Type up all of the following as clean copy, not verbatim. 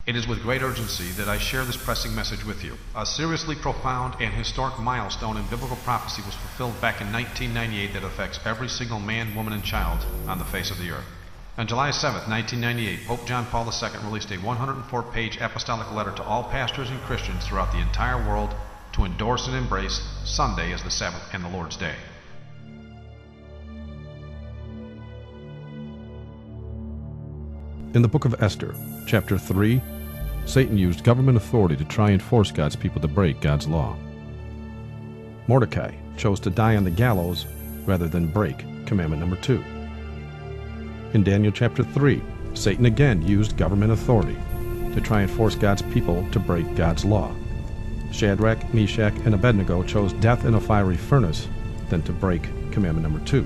It is with great urgency that I share this pressing message with you. A seriously profound and historic milestone in biblical prophecy was fulfilled back in 1998 that affects every single man, woman, and child on the face of the earth. On July 7, 1998, Pope John Paul II released a 104-page apostolic letter to all pastors and Christians throughout the entire world to endorse and embrace Sunday as the Sabbath and the Lord's Day. In the book of Esther, chapter 3, Satan used government authority to try and force God's people to break God's law. Mordecai chose to die on the gallows rather than break commandment number 2. In Daniel chapter 3, Satan again used government authority to try and force God's people to break God's law. Shadrach, Meshach, and Abednego chose death in a fiery furnace than to break commandment number 2.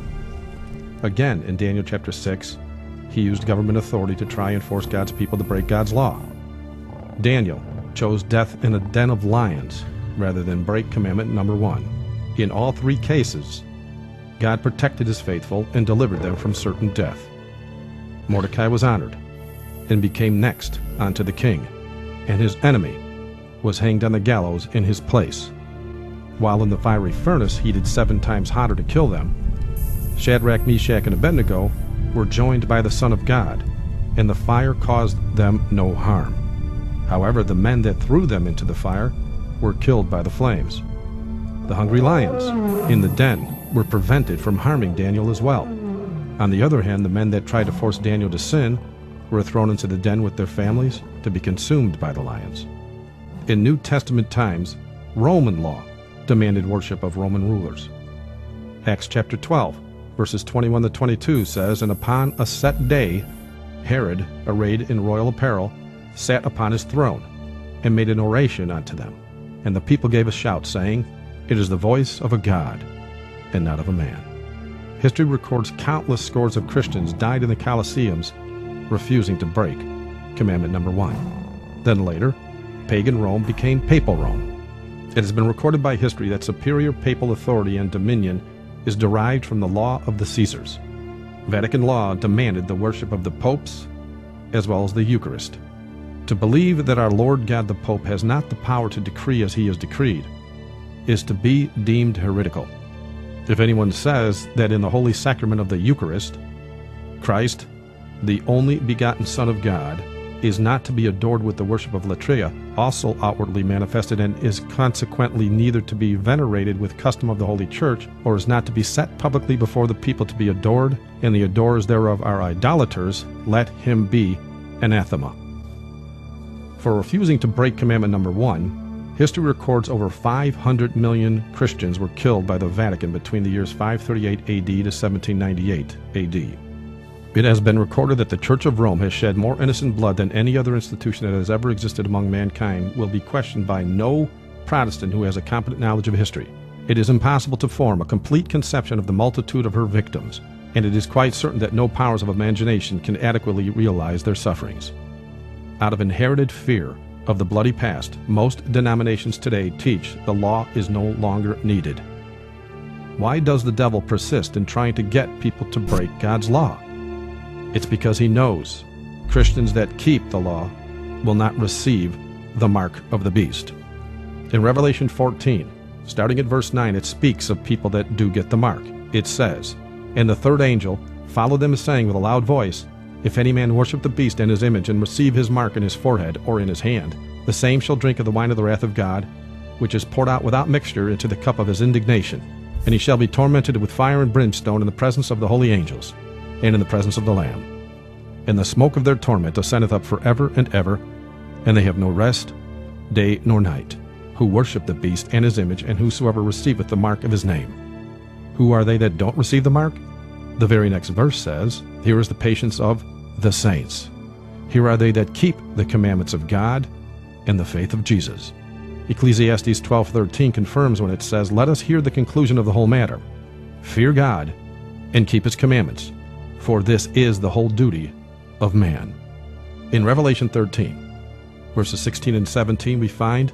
Again, in Daniel chapter 6, he used government authority to try and force God's people to break God's law. Daniel chose death in a den of lions rather than break commandment number 1. In all 3 cases, God protected his faithful and delivered them from certain death. Mordecai was honored and became next unto the king, and his enemy was hanged on the gallows in his place. While in the fiery furnace heated 7 times hotter to kill them, Shadrach, Meshach, and Abednego were joined by the Son of God, and the fire caused them no harm. However, the men that threw them into the fire were killed by the flames. The hungry lions in the den were prevented from harming Daniel as well. On the other hand, the men that tried to force Daniel to sin were thrown into the den with their families to be consumed by the lions. In New Testament times, Roman law demanded worship of Roman rulers. Acts chapter 12, verses 21 to 22 says, "And upon a set day, Herod, arrayed in royal apparel, sat upon his throne, and made an oration unto them. And the people gave a shout, saying, It is the voice of a God, and not of a man." History records countless scores of Christians died in the Colosseums, refusing to break commandment number 1. Then later, pagan Rome became papal Rome. It has been recorded by history that superior papal authority and dominion is derived from the law of the Caesars. Vatican law demanded the worship of the popes as well as the Eucharist. To believe that our Lord God the Pope has not the power to decree as he has decreed is to be deemed heretical. If anyone says that in the holy sacrament of the Eucharist, Christ, the only begotten Son of God, is not to be adored with the worship of latria, also outwardly manifested, and is consequently neither to be venerated with custom of the Holy Church, or is not to be set publicly before the people to be adored, and the adorers thereof are idolaters, let him be anathema. For refusing to break commandment number 1, history records over 500 million Christians were killed by the Vatican between the years 538 AD to 1798 AD. It has been recorded that the Church of Rome has shed more innocent blood than any other institution that has ever existed among mankind will be questioned by no Protestant who has a competent knowledge of history. It is impossible to form a complete conception of the multitude of her victims, and it is quite certain that no powers of imagination can adequately realize their sufferings. Out of inherited fear of the bloody past, most denominations today teach the law is no longer needed. Why does the devil persist in trying to get people to break God's law? It's because he knows Christians that keep the law will not receive the mark of the beast. In Revelation 14, starting at verse 9, it speaks of people that do get the mark. It says, "And the third angel followed them, saying with a loud voice, If any man worship the beast and his image, and receive his mark in his forehead or in his hand, the same shall drink of the wine of the wrath of God, which is poured out without mixture into the cup of his indignation. And he shall be tormented with fire and brimstone in the presence of the holy angels, and in the presence of the Lamb. And the smoke of their torment ascendeth up forever and ever, and they have no rest, day nor night, who worship the beast and his image, and whosoever receiveth the mark of his name." Who are they that don't receive the mark? The very next verse says, "Here is the patience of the saints. Here are they that keep the commandments of God and the faith of Jesus." Ecclesiastes 12:13 confirms when it says, "Let us hear the conclusion of the whole matter. Fear God and keep his commandments, for this is the whole duty of man." In Revelation 13, verses 16 and 17, we find,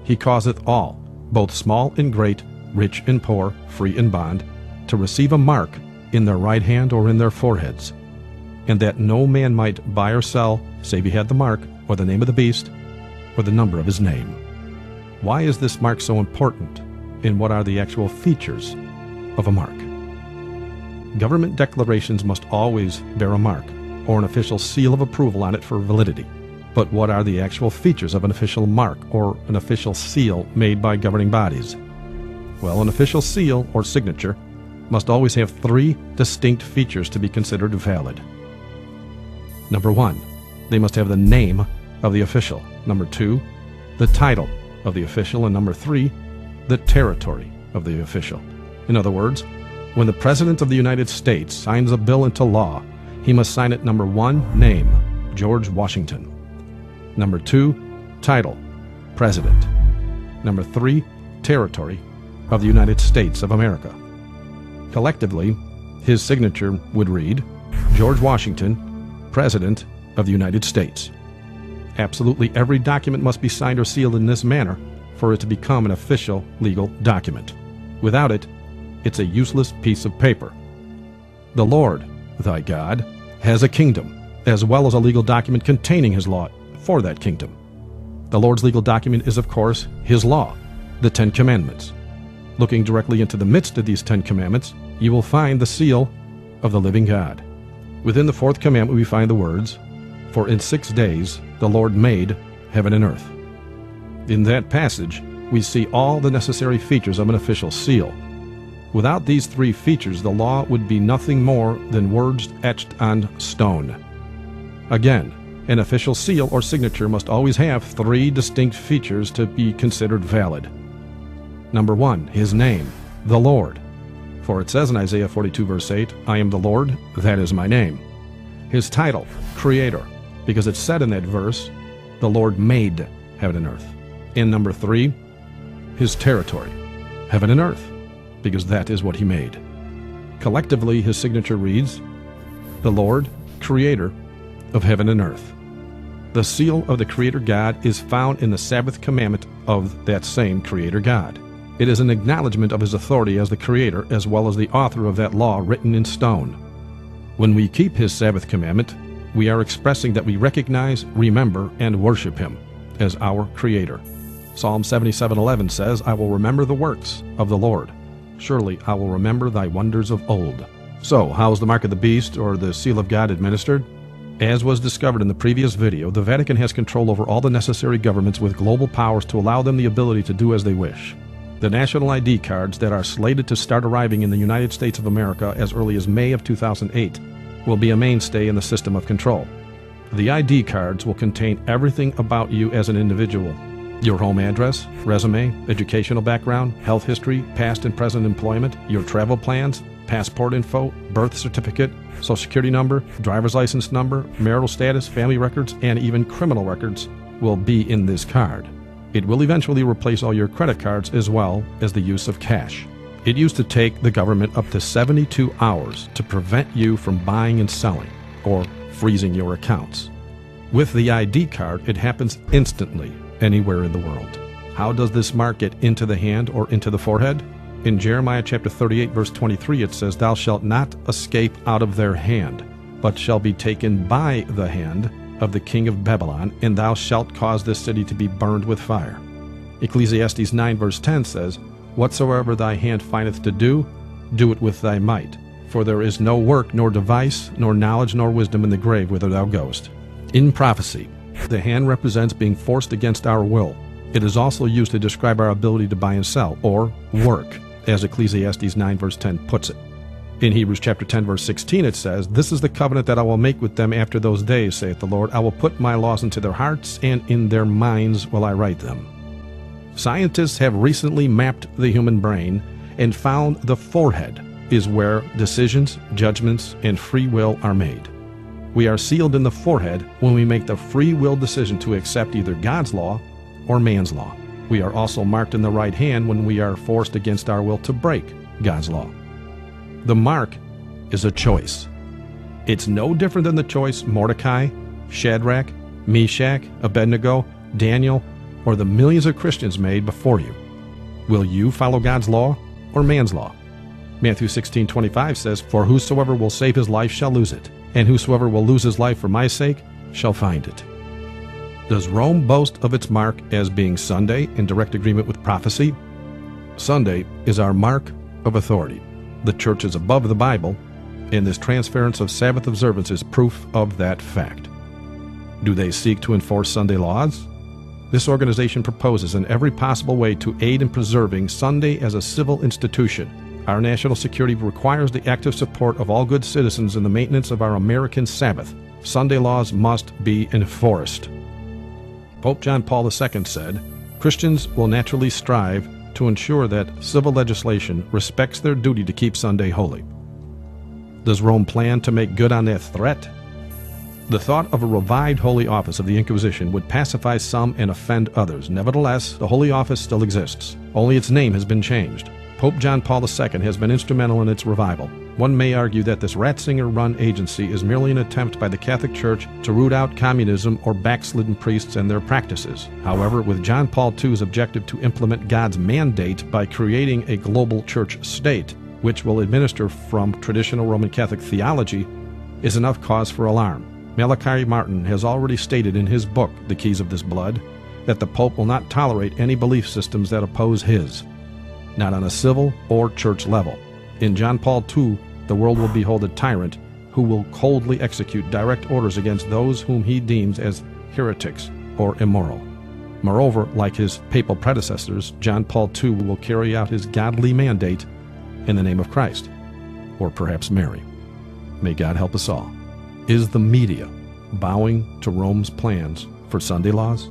"He causeth all, both small and great, rich and poor, free and bond, to receive a mark in their right hand or in their foreheads, and that no man might buy or sell, save he had the mark, or the name of the beast, or the number of his name. Why is this mark so important, and what are the actual features of a mark? Government declarations must always bear a mark, or an official seal of approval on it for validity. But what are the actual features of an official mark, or an official seal made by governing bodies? Well, an official seal, or signature, must always have 3 distinct features to be considered valid. Number 1, they must have the name of the official. Number 2, the title of the official. And number 3, the territory of the official. In other words, when the President of the United States signs a bill into law, he must sign it number 1, name, George Washington. Number 2, title, President. Number 3, territory of the United States of America. Collectively, his signature would read, George Washington, President of the United States. Absolutely every document must be signed or sealed in this manner for it to become an official legal document. Without it, it's a useless piece of paper. The Lord, thy God, has a kingdom, as well as a legal document containing his law for that kingdom. The Lord's legal document is, of course, his law, the 10 Commandments. Looking directly into the midst of these 10 Commandments, you will find the seal of the living God. Within the 4th commandment we find the words, For in 6 days the Lord made heaven and earth. In that passage, we see all the necessary features of an official seal. Without these 3 features, the law would be nothing more than words etched on stone. Again, an official seal or signature must always have 3 distinct features to be considered valid. Number 1, his name, the Lord. For it says in Isaiah 42 verse 8, I am the Lord, that is my name. His title, Creator, because it said in that verse, the Lord made heaven and earth. And number 3, his territory, heaven and earth, because that is what he made. Collectively, his signature reads, the Lord, Creator of heaven and earth. The seal of the Creator God is found in the Sabbath commandment of that same Creator God. It is an acknowledgement of his authority as the Creator as well as the author of that law written in stone. When we keep his Sabbath commandment, we are expressing that we recognize, remember, and worship him as our Creator. Psalm 77:11 says, I will remember the works of the Lord. Surely I will remember thy wonders of old. So, how is the mark of the beast or the seal of God administered? As was discovered in the previous video, the Vatican has control over all the necessary governments with global powers to allow them the ability to do as they wish. The national ID cards that are slated to start arriving in the United States of America as early as May of 2008 will be a mainstay in the system of control. The ID cards will contain everything about you as an individual. Your home address, resume, educational background, health history, past and present employment, your travel plans, passport info, birth certificate, social security number, driver's license number, marital status, family records, and even criminal records will be in this card. It will eventually replace all your credit cards as well as the use of cash. It used to take the government up to 72 hours to prevent you from buying and selling or freezing your accounts. With the ID card, it happens instantly anywhere in the world. How does this mark get into the hand or into the forehead? In Jeremiah chapter 38 verse 23 it says, Thou shalt not escape out of their hand, but shall be taken by the hand of the king of Babylon, and thou shalt cause this city to be burned with fire. Ecclesiastes 9 verse 10 says, Whatsoever thy hand findeth to do, do it with thy might. For there is no work, nor device, nor knowledge, nor wisdom in the grave whither thou goest. In prophecy, the hand represents being forced against our will. It is also used to describe our ability to buy and sell, or work, as Ecclesiastes 9 verse 10 puts it. In Hebrews chapter 10 verse 16 it says, This is the covenant that I will make with them after those days, saith the Lord. I will put my laws into their hearts, and in their minds will I write them. Scientists have recently mapped the human brain and found the forehead is where decisions, judgments, and free will are made. We are sealed in the forehead when we make the free will decision to accept either God's law or man's law. We are also marked in the right hand when we are forced against our will to break God's law. The mark is a choice. It's no different than the choice Mordecai, Shadrach, Meshach, Abednego, Daniel, or the millions of Christians made before you. Will you follow God's law or man's law? Matthew 16:25 says, For whosoever will save his life shall lose it, and whosoever will lose his life for my sake shall find it. Does Rome boast of its mark as being Sunday in direct agreement with prophecy? Sunday is our mark of authority. The Church is above the Bible, and this transference of Sabbath observance is proof of that fact. Do they seek to enforce Sunday laws? This organization proposes in every possible way to aid in preserving Sunday as a civil institution. Our national security requires the active support of all good citizens in the maintenance of our American Sabbath. Sunday laws must be enforced. Pope John Paul II said, Christians will naturally strive to ensure that civil legislation respects their duty to keep Sunday holy. Does Rome plan to make good on that threat? The thought of a revived Holy Office of the Inquisition would pacify some and offend others. Nevertheless, the Holy Office still exists. Only its name has been changed. Pope John Paul II has been instrumental in its revival. One may argue that this Ratzinger-run agency is merely an attempt by the Catholic Church to root out communism or backslidden priests and their practices. However, with John Paul II's objective to implement God's mandate by creating a global church state, which will administer from traditional Roman Catholic theology, is enough cause for alarm. Malachi Martin has already stated in his book, The Keys of This Blood, that the Pope will not tolerate any belief systems that oppose his, not on a civil or church level. In John Paul II, the world will behold a tyrant who will coldly execute direct orders against those whom he deems as heretics or immoral. Moreover, like his papal predecessors, John Paul II will carry out his godly mandate in the name of Christ, or perhaps Mary. May God help us all. Is the media bowing to Rome's plans for Sunday laws?